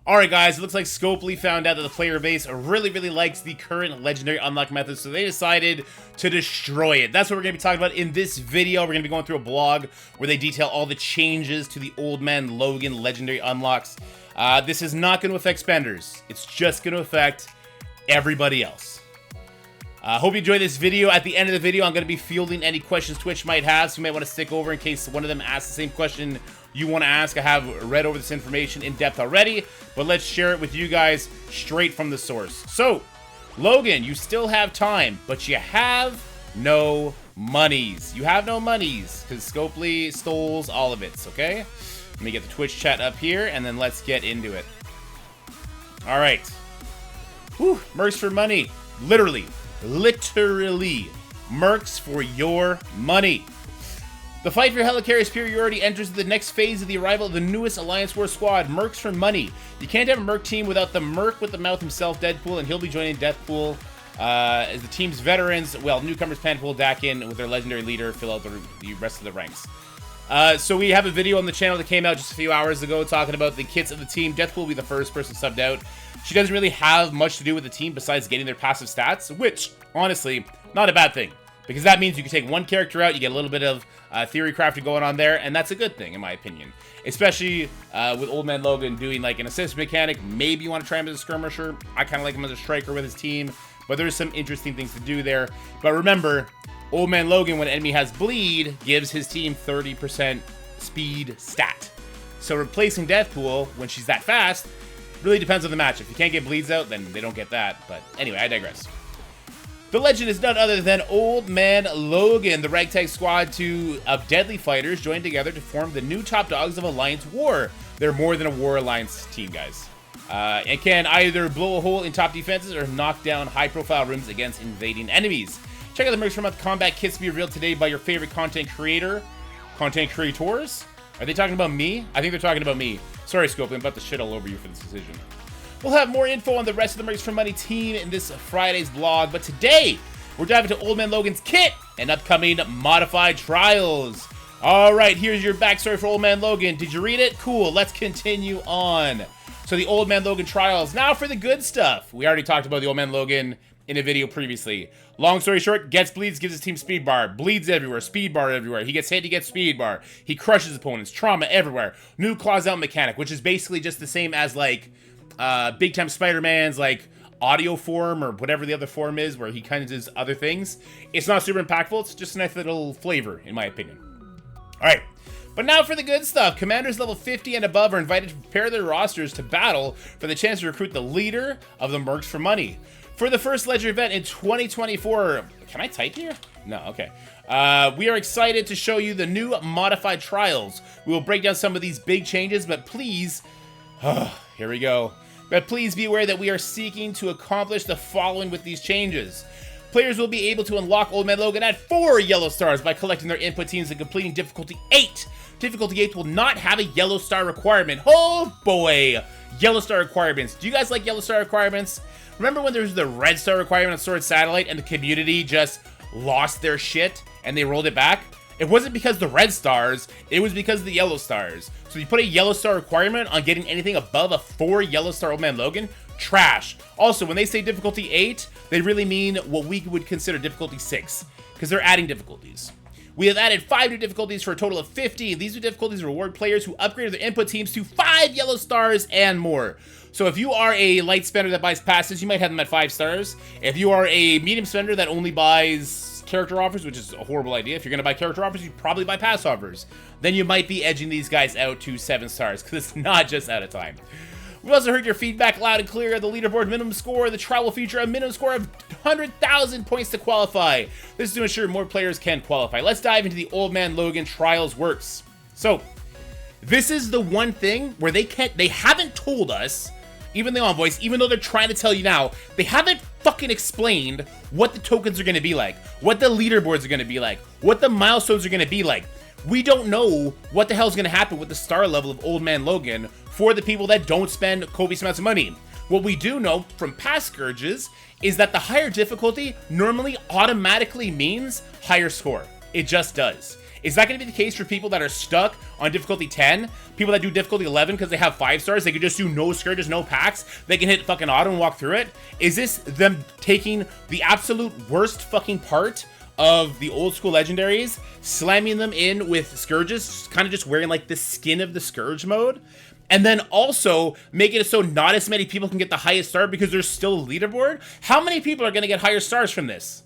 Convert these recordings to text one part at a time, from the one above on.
Alright guys, it looks like Scopely found out that the player base really likes the current legendary unlock method, so they decided to destroy it. That's what we're going to be talking about in this video. We're going to be going through a blog where they detail all the changes to the Old Man Logan legendary unlocks. This is not going to affect spenders. It's just going to affect everybody else. Hope you enjoyed this video. At the end of the video, I'm going to be fielding any questions Twitch might have, so you might want to stick over in case one of them asks the same question you want to ask. I have read over this information in depth already, but let's share it with you guys straight from the source. So, Logan, you still have time, but you have no monies. You have no monies, because Scopely stole all of it, okay? Let me get the Twitch chat up here, and then let's get into it. Alright. Whew, mercs for money. Literally, mercs for your money. The fight for helicarrier superiority enters the next phase of the arrival of the newest Alliance War squad, Mercs for Money. You can't have a Merc team without the Merc with the mouth himself, Deadpool, and he'll be joining Deathpool as the team's veterans, well, newcomers Panpool, Dakin, with their legendary leader, fill out the rest of the ranks. So we have a video on the channel that came out just a few hours ago talking about the kits of the team. Deathpool will be the first person subbed out. She doesn't really have much to do with the team besides getting their passive stats, which, honestly, not a bad thing. Because that means you can take one character out, you get a little bit of theory crafting going on there, and that's a good thing, in my opinion. Especially with Old Man Logan doing like an assist mechanic. Maybe you want to try him as a skirmisher. I kind of like him as a striker with his team, but there's some interesting things to do there. But remember, Old Man Logan, when an enemy has bleed, gives his team 30% speed stat. So replacing Deathpool, when she's that fast, really depends on the match. If you can't get bleeds out, then they don't get that. But anyway, I digress. The legend is none other than Old Man Logan. The ragtag squad of deadly fighters joined together to form the new top dogs of Alliance War. They're more than a War Alliance team, guys. And can either blow a hole in top defenses or knock down high-profile rooms against invading enemies. Check out the mercs from the combat kits to be revealed today by your favorite content creators. Are they talking about me? I think they're talking about me. Sorry, Scope, I'm about to shit all over you for this decision. We'll have more info on the rest of the Mercs for Money team in this Friday's vlog, but today, we're diving into Old Man Logan's kit and upcoming modified trials. Alright, here's your backstory for Old Man Logan. Did you read it? Cool, let's continue on. So the Old Man Logan trials. Now for the good stuff. We already talked about the Old Man Logan in a video previously. Long story short, gets bleeds, gives his team speed bar. Bleeds everywhere, speed bar everywhere. He gets hit, he gets speed bar. He crushes opponents, trauma everywhere. New claws out mechanic, which is basically just the same as like Big Time Spider-Man's like audio form or whatever the other form is where he kind of does other things. It's not super impactful. It's just a nice little flavor, in my opinion. All right. But now for the good stuff. Commanders level 50 and above are invited to prepare their rosters to battle for the chance to recruit the leader of the Mercs for Money. For the first Ledger event in 2024, can I type here? No, okay. We are excited to show you the new modified trials. We will break down some of these big changes, but please, here we go. But please be aware that we are seeking to accomplish the following with these changes. Players will be able to unlock Old Man Logan at 4 yellow stars by collecting their input teams and completing difficulty 8. Difficulty 8 will not have a yellow star requirement. Oh boy, yellow star requirements. Do you guys like yellow star requirements? Remember when there was the red star requirement on Sword Satellite and the community just lost their shit and they rolled it back? It wasn't because the red stars, it was because of the yellow stars. So you put a yellow star requirement on getting anything above a 4 yellow star Old Man Logan, trash. Also, when they say difficulty 8, they really mean what we would consider difficulty 6, because they're adding difficulties. We have added 5 new difficulties for a total of 50. These new difficulties reward players who upgraded their input teams to 5 yellow stars and more. So if you are a light spender that buys passes, you might have them at 5 stars. If you are a medium spender that only buys character offers, which is a horrible idea. If you're going to buy character offers, you probably buy pass offers. Then you might be edging these guys out to 7 stars, because it's not just out of time. We also heard your feedback loud and clear. The leaderboard minimum score, the trial will feature a minimum score of 100,000 points to qualify. This is to ensure more players can qualify. Let's dive into the Old Man Logan trials works. So, this is the one thing where they haven't told us, even the envoys, even though they're trying to tell you now, they haven't fucking explained what the tokens are going to be like, what the leaderboards are going to be like, what the milestones are going to be like. We don't know what the hell is going to happen with the star level of Old Man Logan for the people that don't spend copious amounts of money. What we do know from past Scourges is that the higher difficulty normally automatically means higher score. It just does. Is that going to be the case for people that are stuck on difficulty 10? People that do difficulty 11 because they have 5 stars, they can just do no scourges, no packs, they can hit fucking auto and walk through it? Is this them taking the absolute worst fucking part of the old school legendaries, slamming them in with scourges, kind of just wearing like the skin of the scourge mode, and then also making it so not as many people can get the highest star because there's still a leaderboard? How many people are going to get higher stars from this?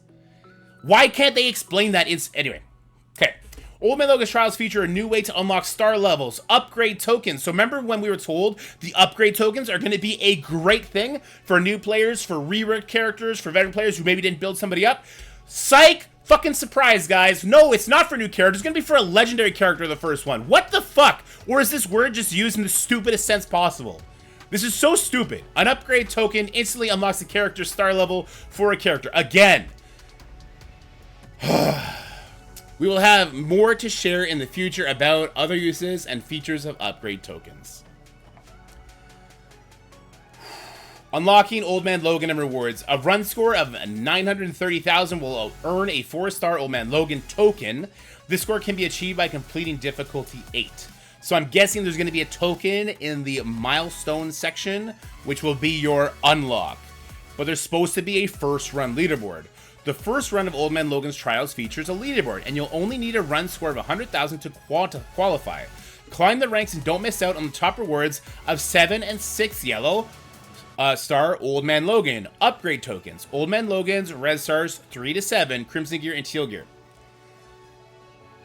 Why can't they explain that? Anyway, okay. Old Man Logan's Trials feature a new way to unlock star levels, upgrade tokens. So remember when we were told the upgrade tokens are going to be a great thing for new players, for reworked characters, for veteran players who maybe didn't build somebody up? Psych! Fucking surprise, guys. No, it's not for new characters. It's going to be for a legendary character, the first one. What the fuck? Or is this word just used in the stupidest sense possible? This is so stupid. An upgrade token instantly unlocks the character's star level for a character. Again. We will have more to share in the future about other uses and features of upgrade tokens. Unlocking Old Man Logan and rewards. A run score of 930,000 will earn a 4-star Old Man Logan token. This score can be achieved by completing difficulty 8. So I'm guessing there's going to be a token in the milestone section, which will be your unlock. But there's supposed to be a first run leaderboard. The first run of Old Man Logan's Trials features a leaderboard, and you'll only need a run score of 100,000 to qualify. Climb the ranks and don't miss out on the top rewards of 7 and 6 yellow star Old Man Logan upgrade tokens. Old Man Logan's red stars 3 to 7, crimson gear and teal gear.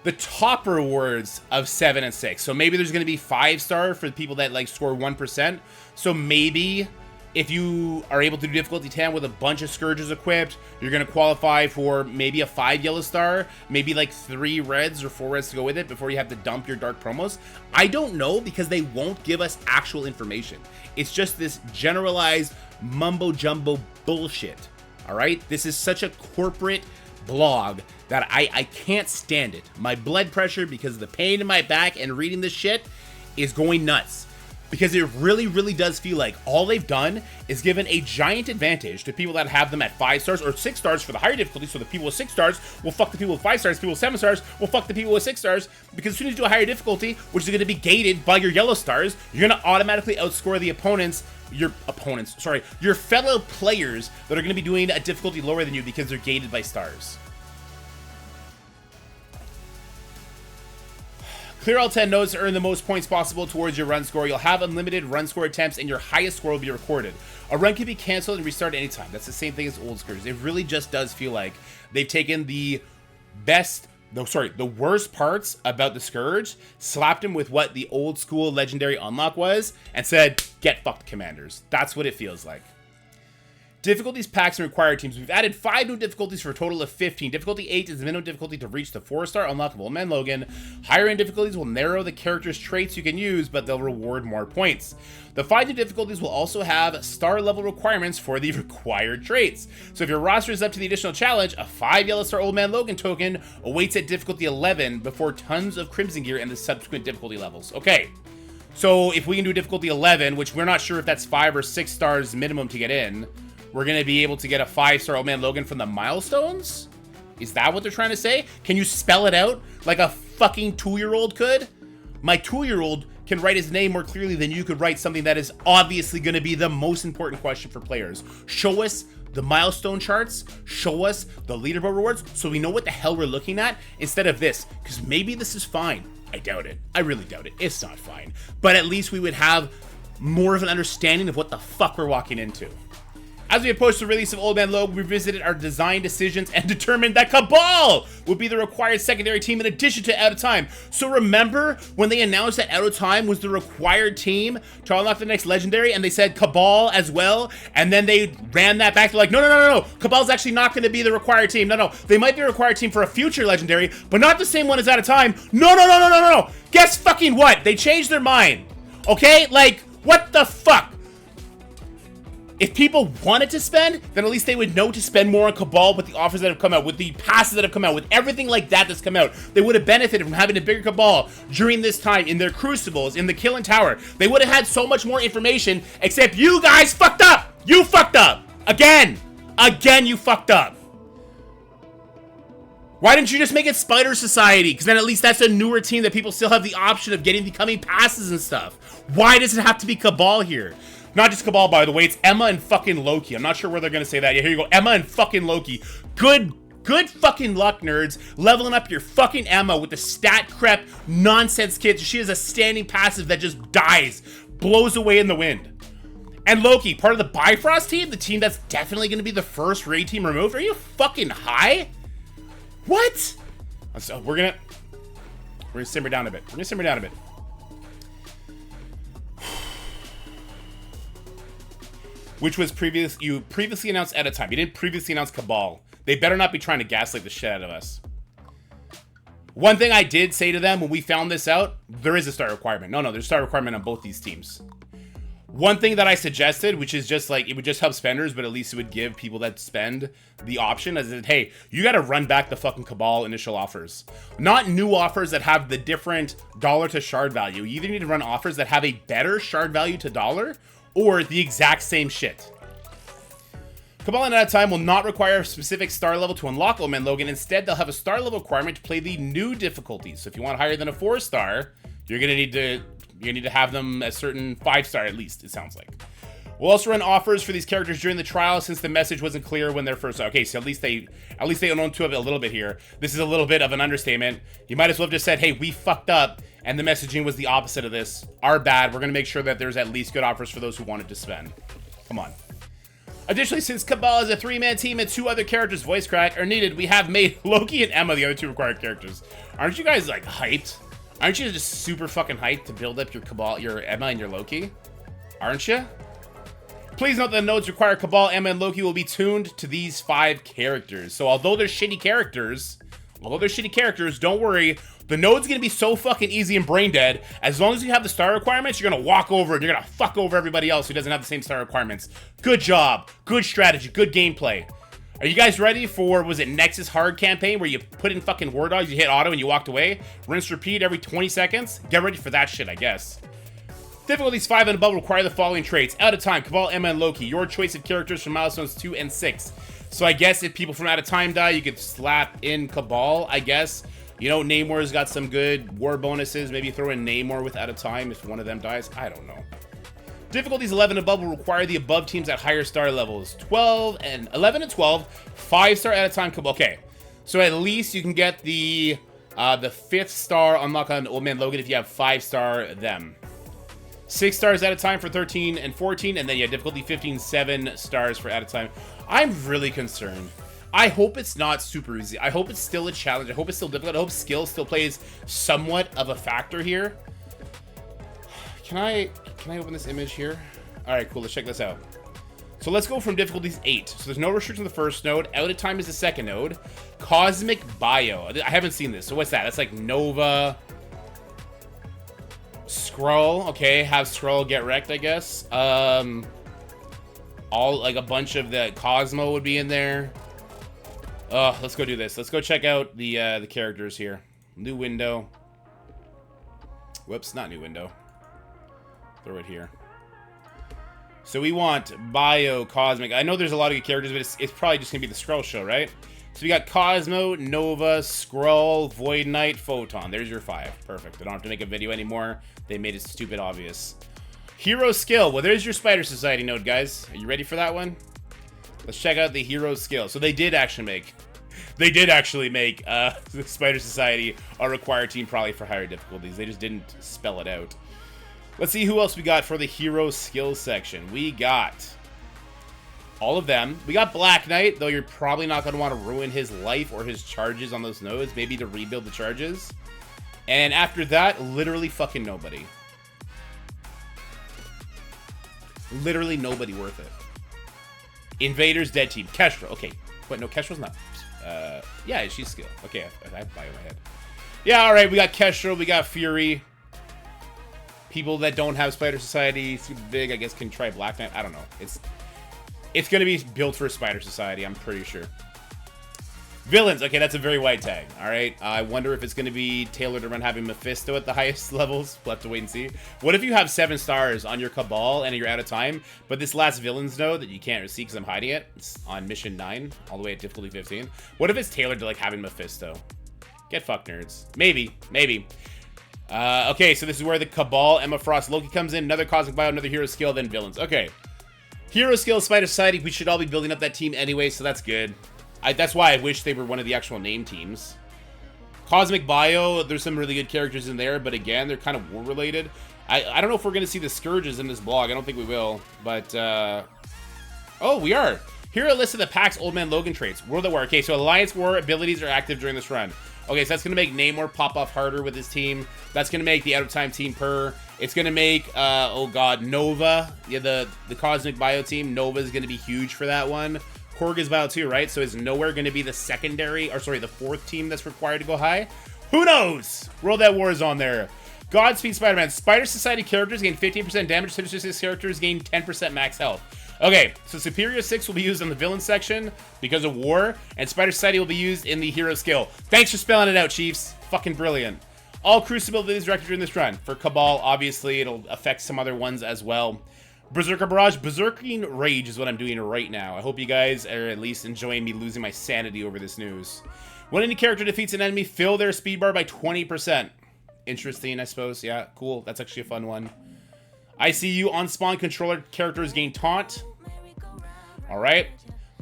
The top rewards of 7 and 6. So maybe there's going to be 5-star for the people that like score 1%. So maybe if you are able to do difficulty 10 with a bunch of scourges equipped, you're going to qualify for maybe a 5 yellow star, maybe like 3 reds or 4 reds to go with it before you have to dump your dark promos. I don't know because they won't give us actual information. It's just this generalized mumbo jumbo bullshit. All right. This is such a corporate blog that I can't stand it. My blood pressure, because of the pain in my back and reading this shit, is going nuts. Because it really, really does feel like all they've done is given a giant advantage to people that have them at 5 stars or 6 stars for the higher difficulty. So the people with 6 stars will fuck the people with 5 stars. People with 7 stars will fuck the people with 6 stars. Because as soon as you do a higher difficulty, which is going to be gated by your yellow stars, you're going to automatically outscore the your fellow players that are going to be doing a difficulty lower than you because they're gated by stars. Clear all 10 nodes to earn the most points possible towards your run score. You'll have unlimited run score attempts and your highest score will be recorded. A run can be canceled and restarted anytime. That's the same thing as old scourges. It really just does feel like they've taken the worst parts about the scourge, slapped them with what the old school legendary unlock was, and said, get fucked, commanders. That's what it feels like. Difficulties, packs, and required teams. We've added 5 new difficulties for a total of 15. Difficulty 8 is the minimum difficulty to reach the 4-star unlock of Old Man Logan. Higher end difficulties will narrow the character's traits you can use, but they'll reward more points. The 5 new difficulties will also have star level requirements for the required traits. So if your roster is up to the additional challenge, a 5 yellow star Old Man Logan token awaits at difficulty 11 before tons of crimson gear and the subsequent difficulty levels. Okay, so if we can do difficulty 11, which we're not sure if that's 5 or 6 stars minimum to get in, we're going to be able to get a 5-star Old Man Logan from the milestones? Is that what they're trying to say? Can you spell it out like a fucking 2-year-old could? My 2-year-old can write his name more clearly than you could write something that is obviously going to be the most important question for players. Show us the milestone charts, show us the leaderboard rewards so we know what the hell we're looking at instead of this, because maybe this is fine. I doubt it. I really doubt it. It's not fine. But at least we would have more of an understanding of what the fuck we're walking into. As we approach the release of Old Man Logan, we revisited our design decisions and determined that Cabal would be the required secondary team in addition to Out of Time. So remember when they announced that Out of Time was the required team to unlock the next legendary and they said Cabal as well? And then they ran that back. They're like, no. Cabal's actually not going to be the required team. No. They might be a required team for a future legendary, but not the same one as Out of Time. No. Guess fucking what? They changed their mind. Okay? Like, what the fuck? If people wanted to spend, then at least they would know to spend more on Cabal with the offers that have come out, with the passes that have come out, with everything like that that's come out. They would have benefited from having a bigger Cabal during this time in their Crucibles, in the Killing Tower. They would have had so much more information, except you guys fucked up! You fucked up! Again! Again, you fucked up! Why didn't you just make it Spider Society? Because then at least that's a newer team that people still have the option of becoming passes and stuff. Why does it have to be Cabal here? Not just Cabal, by the way. It's Emma and fucking Loki. I'm not sure where they're going to say that. Yeah, here you go. Emma and fucking Loki. Good fucking luck, nerds. Leveling up your fucking Emma with the stat crep nonsense kits. She has a standing passive that just dies. Blows away in the wind. And Loki, part of the Bifrost team? The team that's definitely going to be the first raid team removed? Are you fucking high? What? So we're gonna simmer down a bit. Which was you previously announced at a time. You didn't previously announce Cabal. They better not be trying to gaslight the shit out of us. One thing I did say to them when we found this out, there is a start requirement. No, there's a start requirement on both these teams. One thing that I suggested, which is just like, it would just help spenders, but at least it would give people that spend the option as hey, you got to run back the fucking Cabal initial offers. Not new offers that have the different dollar to shard value. You either need to run offers that have a better shard value to dollar or the exact same shit. Cabal and at a time will not require a specific star level to unlock Man Logan. Instead, they'll have a star level requirement to play the new difficulties. So if you want higher than a 4-star, you're going to need to have them a certain 5-star at least, it sounds like. We'll also run offers for these characters during the trial since the message wasn't clear when they're first. Okay, so at least they own to it a little bit here. This is a little bit of an understatement. You might as well have just said, hey, we fucked up, and the messaging was the opposite of this. Our bad. We're going to make sure that there's at least good offers for those who wanted to spend. Come on. Additionally, since Cabal is a 3-man team and 2 other characters voice crack are needed, we have made Loki and Emma the other 2 required characters. Aren't you guys, like, hyped? Aren't you just super fucking hyped to build up your Cabal, your Emma and your Loki? Aren't you? Please note that the nodes require Cabal, Emma, and Loki will be tuned to these 5 characters. So although they're shitty characters, don't worry. The node's gonna be so fucking easy and brain dead. As long as you have the star requirements, you're gonna walk over and you're gonna fuck over everybody else who doesn't have the same star requirements. Good job, good strategy, good gameplay. Are you guys ready for, was it Nexus Hard campaign where you put in fucking War Dogs, you hit auto and you walked away? Rinse, repeat every 20 seconds? Get ready for that shit, I guess. Difficulties 5 and above require the following traits. Out of time, Cabal, Emma, and Loki. Your choice of characters from milestones 2 and 6. So I guess if people from out of time die, you could slap in Cabal, I guess. You know, Namor's got some good war bonuses. Maybe throw in Namor with out of time if one of them dies. I don't know. Difficulties 11 and above will require the above teams at higher star levels. 11 and 12, 5-star at a time. Okay, so at least you can get the 5th star unlock on Old Man Logan if you have 5-star them. 6 stars at a time for 13 and 14, and then you have difficulty 15, 7 stars for at a time. I'm really concerned. I hope it's not super easy. I hope it's still a challenge. I hope it's still difficult. I hope skill still plays somewhat of a factor here. Can I open this image here? All right, cool. Let's check this out. So let's go from difficulties 8. So there's no restriction on the first node. Out of time is the second node. Cosmic Bio. I haven't seen this. So what's that? That's like Nova. Skrull. Okay, have Skrull get wrecked, I guess. All like a bunch of the Cosmo would be in there. Let's go do this. Let's go check out the characters here. New window. Whoops, not new window. Throw it here. So we want Bio, Cosmic. I know there's a lot of good characters, but it's probably just gonna be the Skrull show, right? So we got Cosmo, Nova, Skrull, Void Knight, Photon. There's your 5. Perfect. I don't have to make a video anymore. They made it stupid obvious. Hero skill. Well, there's your Spider Society node, guys. Are you ready for that one? Let's check out the hero skill. So they did actually make the Spider Society a required team probably for higher difficulties. They just didn't spell it out. Let's see who else we got for the hero skill section. We got all of them. We got Black Knight, though you're probably not going to want to ruin his life or his charges on those nodes. Maybe to rebuild the charges. And after that, literally fucking nobody. Literally nobody worth it. Invaders, dead team. Kestra. Okay. Wait, no, Kestra's not. Yeah, she's skill. Okay, I have Bio in my head. Yeah, alright, we got Kestra, we got Fury. People that don't have Spider Society super big, I guess, can try Black Knight. I don't know. It's going to be built for Spider Society, I'm pretty sure. Villains. Okay, that's a very wide tag. All right. I wonder if it's going to be tailored around having Mephisto at the highest levels. We'll have to wait and see. What if you have 7 stars on your Cabal and you're out of time, but this last villains node that you can't see because I'm hiding it, it's on mission 9, all the way at difficulty 15. What if it's tailored to like having Mephisto? Get fucked, nerds. Maybe. Okay, so this is where the Cabal, Emma Frost, Loki comes in. Another Cosmic Bio, another hero skill, then villains. Okay. Hero skill, Spider Society. We should all be building up that team anyway, so that's good. That's why I wish they were one of the actual name teams. Cosmic Bio, there's some really good characters in there, but again, they're kind of war-related. I don't know if we're going to see the Scourges in this blog. I don't think we will, but... Oh, we are. Here are a list of the pack's Old Man Logan traits. World at War. Okay, so Alliance War abilities are active during this run. Okay, so that's going to make Namor pop off harder with his team. That's going to make the out-of-time team purr. It's going to make, oh god, Nova. Yeah, the Cosmic Bio team. Nova is going to be huge for that one. Korg is Bio too, right? So is Nowhere going to be the secondary, or sorry, the 4th team that's required to go high? Who knows? World at War is on there. Godspeed Spider-Man. Spider Society characters gain 15% damage. Sinister 6 characters gain 10% max health. Okay, so Superior 6 will be used in the villain section because of war, and Spider Society will be used in the hero skill. Thanks for spelling it out, Chiefs. Fucking brilliant. All Crucible abilities directed during this run. For Cabal, obviously, it'll affect some other ones as well. Berserker Barrage. Berserking Rage is what I'm doing right now. I hope you guys are at least enjoying me losing my sanity over this news. When any character defeats an enemy, fill their speed bar by 20%. Interesting, I suppose. Yeah, cool. That's actually a fun one. ICU on spawn controller characters gain taunt. Alright.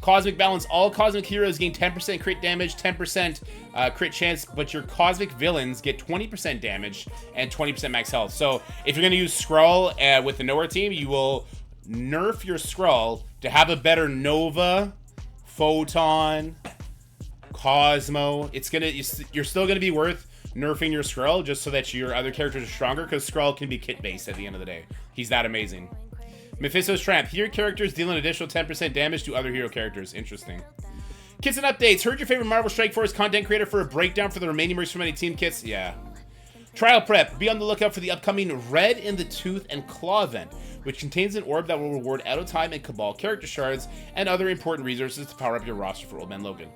Cosmic Balance. All Cosmic Heroes gain 10% crit damage, 10% crit chance, but your Cosmic Villains get 20% damage and 20% max health. So if you're going to use Skrull with the Nowhere team, you will nerf your Skrull to have a better Nova, Photon, Cosmo. You're still going to be worth nerfing your Skrull just so that your other characters are stronger, because Skrull can be kit-based at the end of the day. He's that amazing. Mephisto's Tramp. Hero characters deal an additional 10% damage to other hero characters. Interesting. Kits and updates. Heard your favorite Marvel Strike Force content creator for a breakdown for the remaining Mercenary team kits? Yeah. Trial prep. Be on the lookout for the upcoming Red in the Tooth and Claw event, which contains an orb that will reward out-of-time and Cabal character shards and other important resources to power up your roster for Old Man Logan.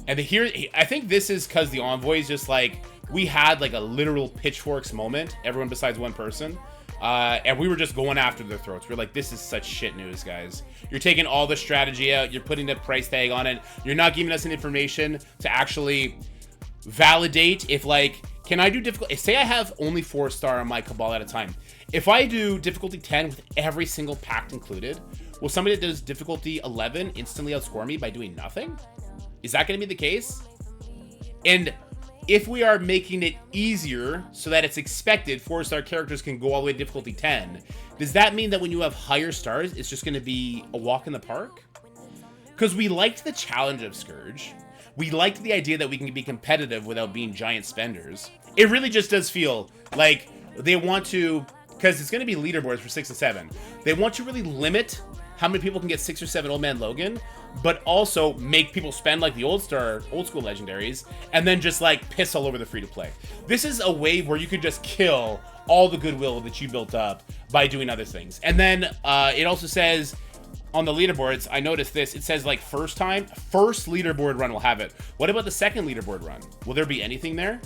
And I think this is because the Envoy is just like, we had like a literal pitchforks moment, everyone besides one person. And we were just going after their throats. We were like, this is such shit news, guys. You're taking all the strategy out. You're putting the price tag on it. You're not giving us any information to actually validate if, like, can I do difficult? Say I have only 4-star on my Cabal at a time. If I do difficulty 10 with every single pact included, will somebody that does difficulty 11 instantly outscore me by doing nothing? Is that going to be the case? And if we are making it easier so that it's expected 4-star characters can go all the way to difficulty 10, does that mean that when you have higher stars, it's just going to be a walk in the park? Because we liked the challenge of Scourge. We liked the idea that we can be competitive without being giant spenders. It really just does feel like they want to, because it's going to be leaderboards for 6 and 7. They want to really limit how many people can get 6 or 7 Old Man Logan, but also make people spend like the old school legendaries, and then just like piss all over the free-to-play. This is a way where you could just kill all the goodwill that you built up by doing other things. And then it also says on the leaderboards, I noticed this, it says like first leaderboard run will have it. What about the second leaderboard run? Will there be anything there?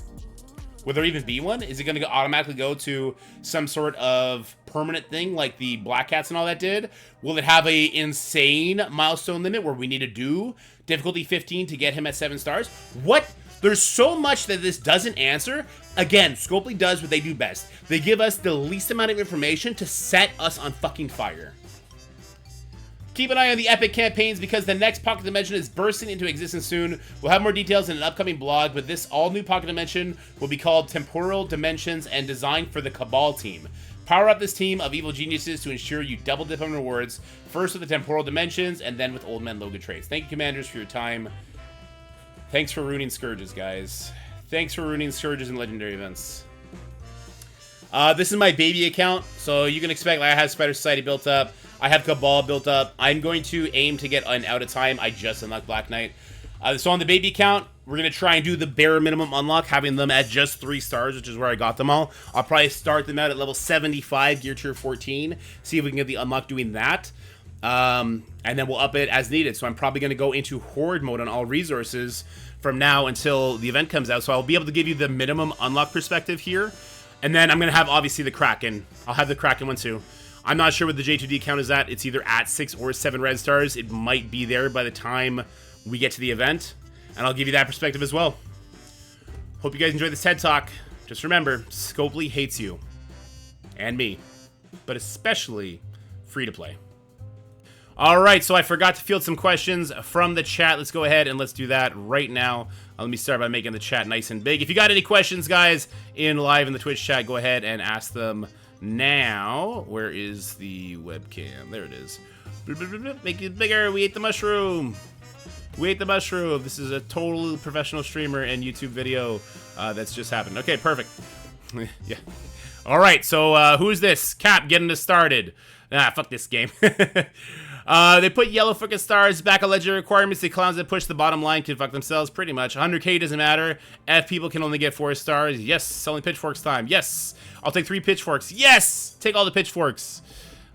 Will there even be one? Is it going to automatically go to some sort of permanent thing like the Black Cats and all that did? Will it have a insane milestone limit where we need to do difficulty 15 to get him at 7 stars? What? There's so much that this doesn't answer. Again, Scopely does what they do best. They give us the least amount of information to set us on fucking fire. Keep an eye on the epic campaigns because the next Pocket Dimension is bursting into existence soon. We'll have more details in an upcoming blog, but this all-new Pocket Dimension will be called Temporal Dimensions and designed for the Cabal team. Power up this team of evil geniuses to ensure you double dip on rewards, first with the Temporal Dimensions and then with Old Man Logan traits. Thank you, Commanders, for your time. Thanks for ruining Scourges, guys. Thanks for ruining Scourges and Legendary events. This is my baby account, so you can expect like, I have Spider Society built up. I have Cabal built up. I'm going to aim to get an out of time. I just unlocked Black Knight. So on the baby account, we're going to try and do the bare minimum unlock, having them at just 3 stars, which is where I got them all. I'll probably start them out at level 75, gear tier 14, see if we can get the unlock doing that. And then we'll up it as needed. So I'm probably going to go into Horde mode on all resources from now until the event comes out. So I'll be able to give you the minimum unlock perspective here. And then I'm going to have, obviously, the Kraken. I'll have the Kraken one, too. I'm not sure what the J2D count is at. It's either at 6 or 7 red stars. It might be there by the time we get to the event. And I'll give you that perspective as well. Hope you guys enjoyed this TED Talk. Just remember, Scopely hates you. And me. But especially free-to-play. Alright, so I forgot to field some questions from the chat. Let's go ahead and let's do that right now. Let me start by making the chat nice and big. If you got any questions, guys, live in the Twitch chat, go ahead and ask them now. Where is the webcam? There it is. Make it bigger. We ate the mushroom. We ate the mushroom. This is a total professional streamer and YouTube video that's just happened. Okay, perfect. Yeah. Alright, so who's this? Cap getting us started. Ah, fuck this game. They put yellow fucking stars back on legendary requirements. The clowns that push the bottom line can fuck themselves, pretty much. 100k doesn't matter. F people can only get 4 stars. Yes, selling pitchforks time. Yes, I'll take 3 pitchforks. Yes, take all the pitchforks.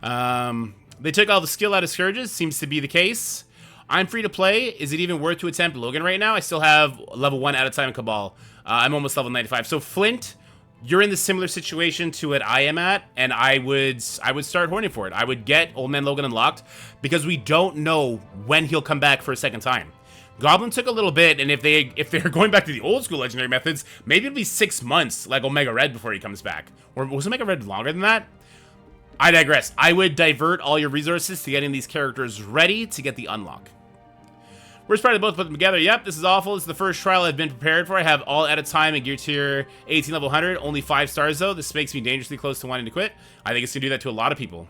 They took all the skill out of Scourges. Seems to be the case. I'm free to play. Is it even worth to attempt Logan right now? I still have level 1 at a time in Cabal. I'm almost level 95. So Flint, you're in the similar situation to what I am at, and I would start horning for it. I would get Old Man Logan unlocked because we don't know when he'll come back for a second time. Goblin took a little bit, and if they're going back to the old school legendary methods, maybe it'll be 6 months like Omega Red before he comes back. Or was Omega Red longer than that? I digress. I would divert all your resources to getting these characters ready to get the unlock. We're just trying to both put them together. Yep, this is awful. This is the first trial I've been prepared for. I have all at a time in gear tier 18 level 100. Only 5 stars though. This makes me dangerously close to wanting to quit. I think it's going to do that to a lot of people.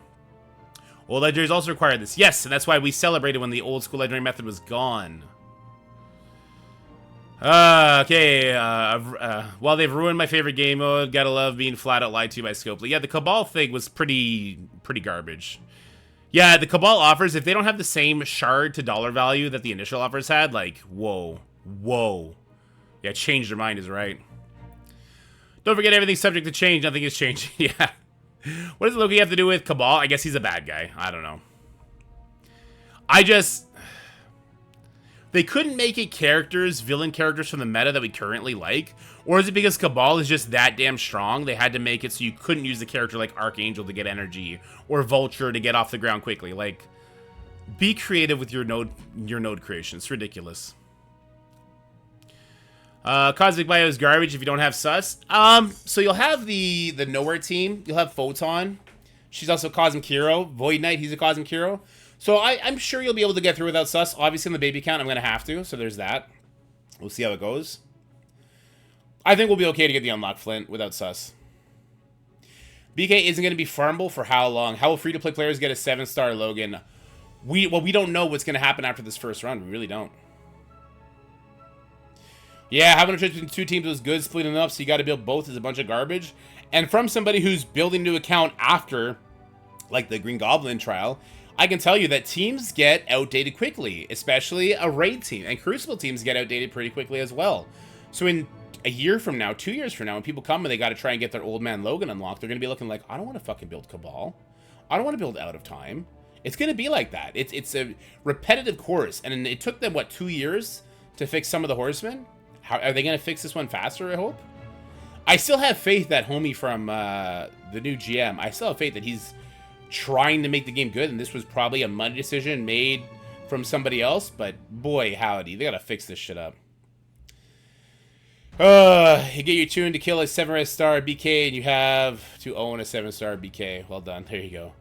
Old legendaries also require this. Yes, and that's why we celebrated when the old school legendary method was gone. Okay. Well, they've ruined my favorite game mode. Gotta love being flat out lied to by Scopely. Yeah, the Cabal thing was pretty garbage. Yeah, the Cabal offers, if they don't have the same shard to dollar value that the initial offers had, like, whoa. Yeah, change their mind is right. Don't forget everything's subject to change. Nothing is changing. Yeah. What does Loki have to do with Cabal? I guess he's a bad guy. I don't know. They couldn't make it villain characters from the meta that we currently like? Or is it because Cabal is just that damn strong, they had to make it so you couldn't use a character like Archangel to get energy, or Vulture to get off the ground quickly? Like, be creative with your node creation. It's ridiculous. Cosmic Bio is garbage if you don't have Sus. So you'll have the Nowhere team. You'll have Photon. She's also Cosmic Hero. Void Knight, he's a Cosmic Hero. So I'm sure you'll be able to get through without Sus. Obviously, in the baby count, I'm going to have to. So there's that. We'll see how it goes. I think we'll be okay to get the unlock, Flint, without Sus. BK isn't going to be farmable for how long? How will free-to-play players get a 7-star Logan? We don't know what's going to happen after this first run. We really don't. Yeah, having a choice between 2 teams was good. Splitting them up, so you got to build both is a bunch of garbage. And from somebody who's building new account after, like, the Green Goblin trial, I can tell you that teams get outdated quickly, especially a raid team. And Crucible teams get outdated pretty quickly as well. So in a year from now, 2 years from now, when people come and they got to try and get their Old Man Logan unlocked, they're going to be looking like, I don't want to fucking build Cabal. I don't want to build Out of Time. It's going to be like that. It's a repetitive course. And it took them, what, 2 years to fix some of the Horsemen? How are they going to fix this one faster, I hope? I still have faith that homie from the new GM, I still have faith that he's trying to make the game good, and this was probably a money decision made from somebody else, but boy, howdy, they gotta fix this shit up. You get your tune to kill a 7-star BK, and you have to own a 7-star BK. Well done, there you go.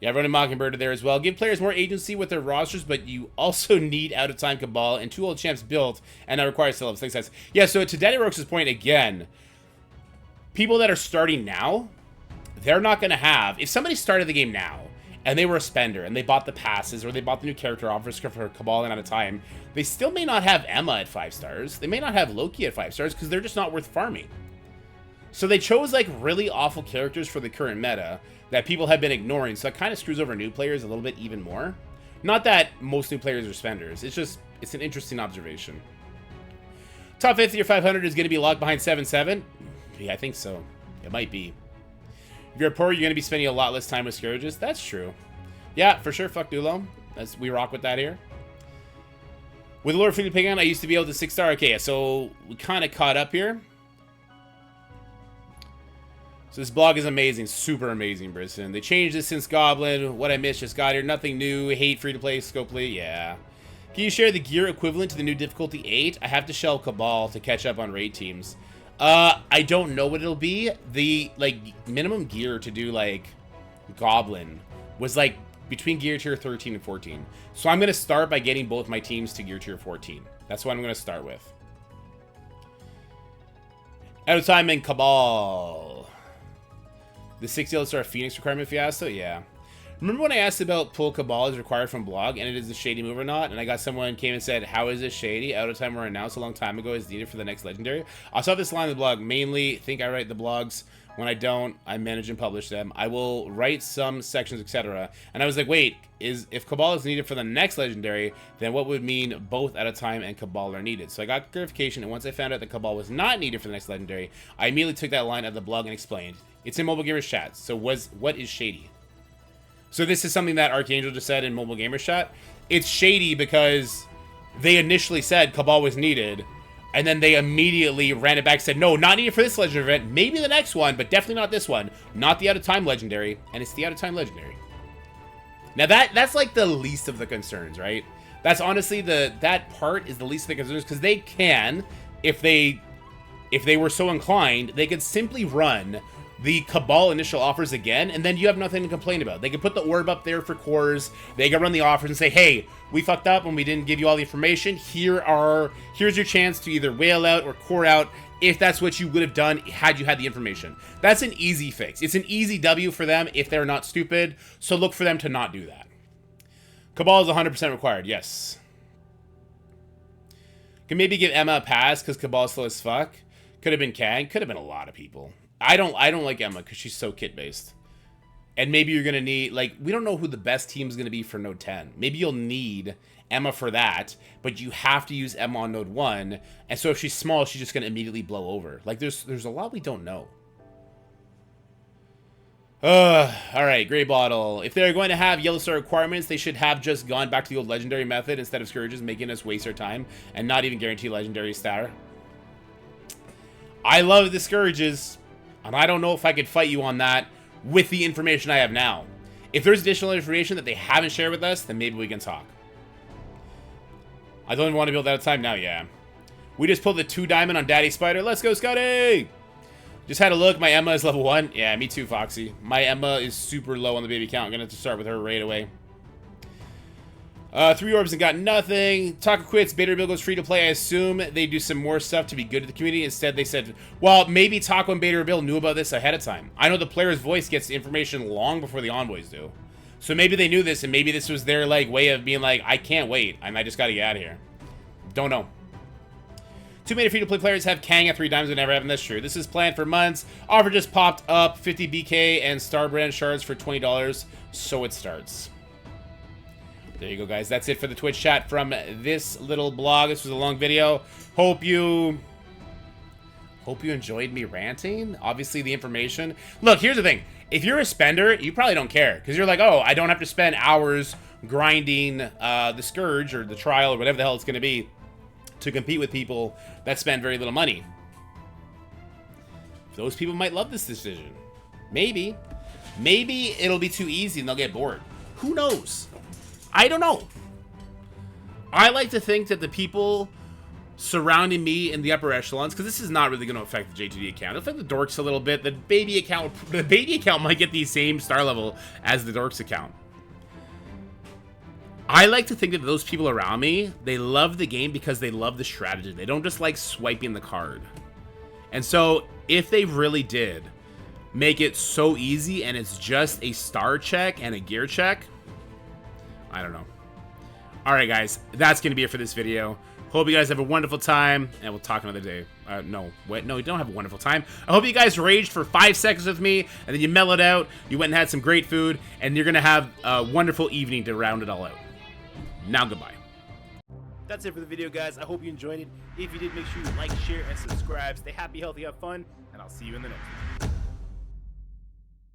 Yeah, running Mockingbird there as well. Give players more agency with their rosters, but you also need out-of-time Cabal and 2 old champs built, and that requires syllabus. Thanks, guys. Yeah, so to Daddy Rox's point again, people that are starting now, they're not going to have... If somebody started the game now, and they were a spender, and they bought the passes, or they bought the new character offers for Cabal and out of time, they still may not have Emma at 5 stars. They may not have Loki at 5 stars, because they're just not worth farming. So they chose, like, really awful characters for the current meta that people have been ignoring, so that kind of screws over new players a little bit even more. Not that most new players are spenders. It's just... It's an interesting observation. Top 50 or 500 is going to be locked behind 7-7? Yeah, I think so. It might be. If you're poor, you're going to be spending a lot less time with Scourges. That's true. Yeah, for sure. Fuck Dulo. We rock with that here. With Lord Free to pick on, I used to be able to 6-star. Okay, so we kind of caught up here. So this blog is amazing. Super amazing, Briston. They changed this since Goblin. What I missed just got here. Nothing new. Hate free-to-play Scopely. Yeah. Can you share the gear equivalent to the new difficulty 8? I have to shell Cabal to catch up on raid teams. I don't know what it'll be. The, like, minimum gear to do, like, Goblin was, like, between gear tier 13 and 14. So I'm going to start by getting both my teams to gear tier 14. That's what I'm going to start with. Out of time in Cabal. The 60 Yellow-Star Phoenix requirement fiasco? Yeah. Remember when I asked about pull Cabal is required from blog and it is a shady move or not? And I got someone came and said, how is this shady? Out of time were announced a long time ago is needed for the next legendary. I saw this line in the blog. Mainly think I write the blogs. When I don't, I manage and publish them. I will write some sections, etc. And I was like, wait, if Cabal is needed for the next legendary, then what would mean both Out of Time and Cabal are needed? So I got clarification, and once I found out that Cabal was not needed for the next legendary, I immediately took that line out of the blog and explained. It's in Mobile Gamers chat. So what is shady? So this is something that Archangel just said in Mobile Gamers chat. It's shady because they initially said Cabal was needed, and then they immediately ran it back and said, no, not needed for this legendary event. Maybe the next one, but definitely not this one. Not the out-of-time legendary, and it's the out-of-time legendary. Now that's like the least of the concerns, right? That's honestly that part is the least of the concerns, because they can, if they were so inclined, they could simply run the Cabal initial offers again, and then you have nothing to complain about. They could put the orb up there for cores. They could run the offers and say, hey, we fucked up when we didn't give you all the information. Here's your chance to either whale out or core out if that's what you would have done had you had the information. That's an easy fix. It's an easy W for them if they're not stupid, so look for them to not do that. Cabal is 100% required, yes. Can maybe give Emma a pass because Cabal is slow as fuck. Could have been Kang, could have been a lot of people. I don't like Emma because she's so kit-based. And maybe you're going to need, like, we don't know who the best team is going to be for Node 10. Maybe you'll need Emma for that, but you have to use Emma on Node 1. And so if she's small, she's just going to immediately blow over. Like, there's a lot we don't know. Alright, Grey Bottle. If they're going to have Yellow Star requirements, they should have just gone back to the old Legendary method instead of Scourges, making us waste our time and not even guarantee Legendary star. I love the Scourges. And I don't know if I could fight you on that with the information I have now. If there's additional information that they haven't shared with us, then maybe we can talk. I don't even want to build out of time now, yeah. We just pulled the 2 diamond on Daddy Spider. Let's go, Scotty! Just had a look. My Emma is level 1. Yeah, me too, Foxy. My Emma is super low on the baby count. I'm going to have to start with her right away. 3 orbs and got nothing. Taco quits. Beta Reveal goes free to play. I assume they do some more stuff to be good to the community. Instead, they said, well, maybe Taco and Beta Reveal knew about this ahead of time. I know the player's voice gets information long before the envoys do. So maybe they knew this, and maybe this was their like way of being like, I can't wait, and I just got to get out of here. Don't know. Too many free-to-play players have Kang at 3 dimes would never happen. That's true. This is planned for months. Offer just popped up. 50 BK and Star Brand shards for $20. So it starts. There you go, guys. That's it for the Twitch chat from this little blog. This was a long video. Hope you enjoyed me ranting. Obviously, the information. Look, here's the thing. If you're a spender, you probably don't care. Because you're like, oh, I don't have to spend hours grinding the Scourge or the Trial or whatever the hell it's going to be to compete with people that spend very little money. Those people might love this decision. Maybe. Maybe it'll be too easy and they'll get bored. Who knows? I don't know. I like to think that the people surrounding me in the upper echelons, because this is not really going to affect the JTD account. It'll affect the Dorks a little bit. The baby account might get the same star level as the Dorks account. I like to think that those people around me, they love the game because they love the strategy. They don't just like swiping the card. And so if they really did make it so easy and it's just a star check and a gear check, I don't know. Alright, guys, that's going to be it for this video. Hope you guys have a wonderful time, and we'll talk another day. No, you don't have a wonderful time. I hope you guys raged for 5 seconds with me, and then you mellowed out, you went and had some great food, and you're going to have a wonderful evening to round it all out. Now, goodbye. That's it for the video, guys. I hope you enjoyed it. If you did, make sure you like, share, and subscribe. Stay happy, healthy, have fun, and I'll see you in the next one.